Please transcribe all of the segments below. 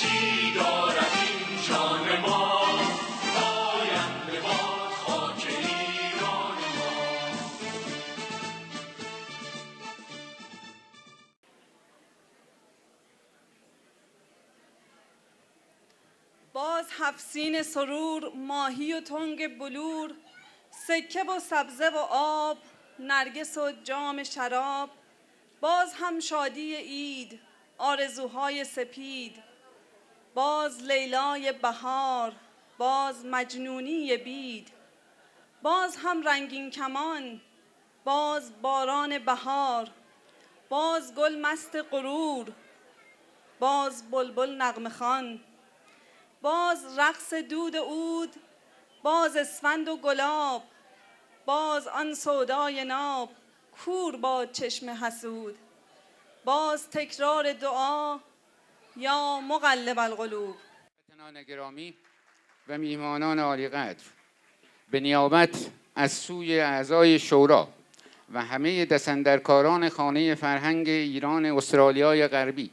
چی دارد این شان ما پاینده باد خاک ایران ما. باز هفسین سرور، ماهی و تنگ بلور، سکه و سبزه و آب، نرگس و جام شراب. باز هم شادی عید، آرزوهای سپید، باز لیلای بهار، باز مجنونی بید. باز هم رنگین کمان، باز باران بهار، باز گل مست غرور، باز بلبل نغمه خوان. باز رقص دود عود، باز اسفند و گلاب، باز آن سودای ناب، کور با چشم حسود. باز تکرار دعا یا مقلب القلوب. هموطنان گرامی و میهمانان عالیقدر، به نیابت از سوی اعضای شورا و همه دستاندرکاران خانه فرهنگ ایران استرالیای غربی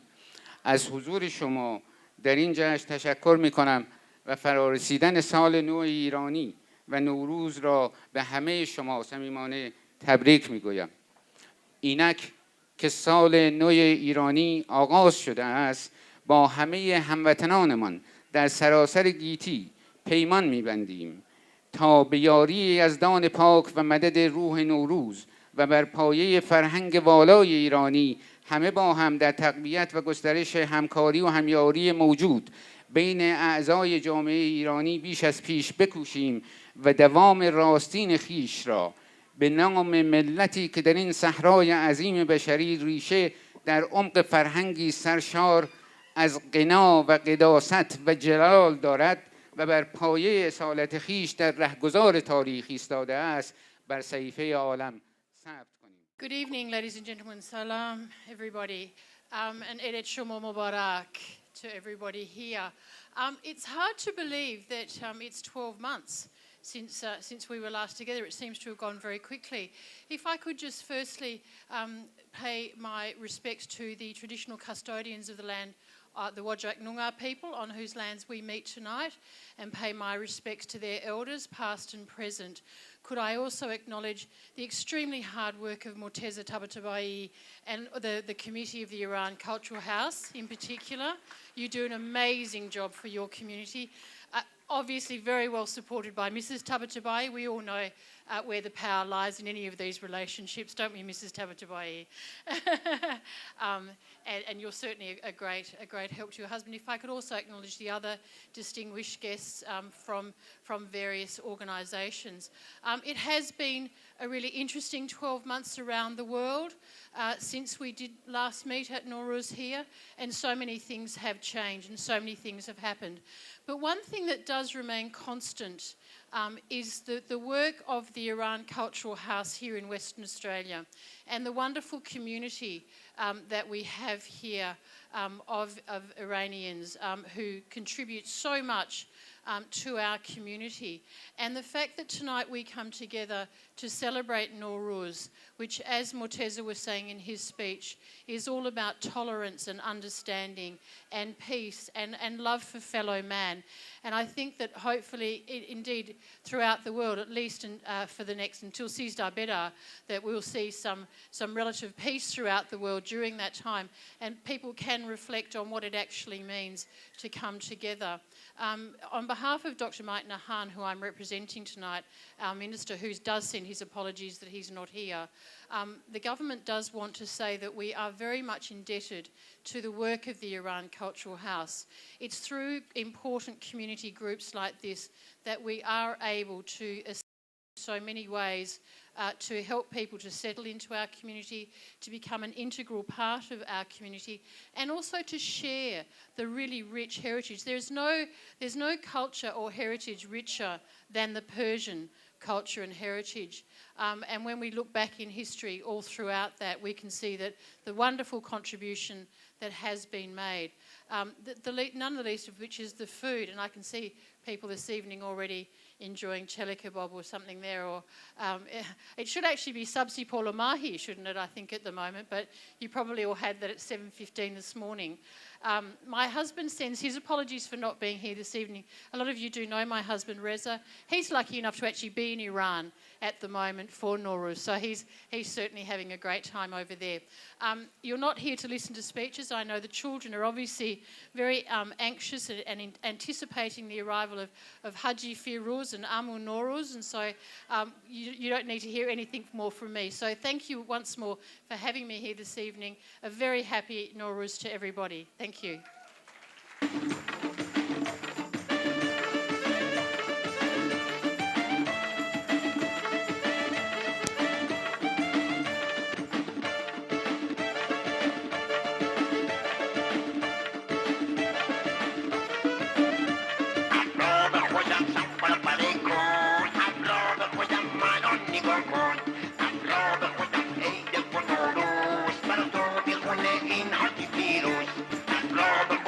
از حضور شما در این جشن تشکر می‌کنم و فرارسیدن سال نو ایرانی و نوروز را به همه شما صمیمانه تبریک می‌گویم. اینک که سال نو ایرانی آغاز شده است، با همه هموطنانمان در سراسر گیتی پیمان می‌بندیم تا به یاری یزدان پاک و مدد روح نوروز و بر پایه فرهنگ والای ایرانی همه با هم در تقویت و گسترش همکاری و همیاری موجود بین اعضای جامعه ایرانی بیش از پیش بکوشیم و دوام راستین خیش را به نام ملتی که در این صحرای عظیم بشری ریشه در عمق فرهنگی سرشار از غنا و قداست و جلال دارد و بر پایه اصالت خیش در رهگذار تاریخ ایستاده است، بر صحیفه عالم ثبت کنیم. Good evening, ladies and gentlemen. Salam, everybody. And Eid Shumo Mubarak to everybody here. It's hard to believe that it's 12 months since we were last together. It seems to have gone very quickly. If I could just firstly pay my respects to the traditional custodians of the land, the Whadjuk Noongar people on whose lands we meet tonight, and pay my respects to their elders, past and present. Could I also acknowledge the extremely hard work of Morteza Tabatabai and the committee of the Iran Cultural House in particular. You do an amazing job for your community. Obviously very well supported by Mrs. Tabatabai. We all know where the power lies in any of these relationships, don't we, Mrs. Tabatabai? And you're certainly a great help to your husband. If I could also acknowledge the other distinguished guests from various organisations. It has been a really interesting 12 months around the world since we did last meet at Norooz here, and so many things have changed and so many things have happened. But one thing that does remain constant is the work of the Iran Cultural House here in Western Australia and the wonderful community that we have here of Iranians who contribute so much to our community. And the fact that tonight we come together to celebrate Norooz, which, as Morteza was saying in his speech, is all about tolerance and understanding and peace and love for fellow man. And I think that hopefully, indeed, throughout the world, at least for the next, until Sizdar Bedar, that we'll see some relative peace throughout the world during that time, and people can reflect on what it actually means to come together. On behalf of Dr. Mike Nahan, who I'm representing tonight, our Minister, who does send his apologies that he's not here, the government does want to say that we are very much indebted to the work of the Iran Cultural House. It's through important community groups like this that we are able to assist in so many ways to help people to settle into our community, to become an integral part of our community, and also to share the really rich heritage. There's no culture or heritage richer than the Persian culture and heritage. And when we look back in history all throughout that, we can see that the wonderful contribution that has been made, none the least of which is the food. And I can see people this evening already enjoying chele kebab or something there, or it should actually be sabzi polo mahi, shouldn't it, I think, at the moment, but you probably all had that at 7:15 this morning. My husband sends his apologies for not being here this evening. A lot of you do know my husband, Reza. He's lucky enough to actually be in Iran at the moment for Norooz, so he's certainly having a great time over there. You're not here to listen to speeches. I know the children are obviously very anxious and anticipating the arrival of Haji Firuz and Amu Norooz, and so you don't need to hear anything more from me. So thank you once more for having me here this evening. A very happy Norooz to everybody. Thank you. Love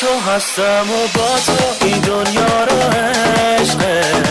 تو هستم و با تو این دنیا رو عشقه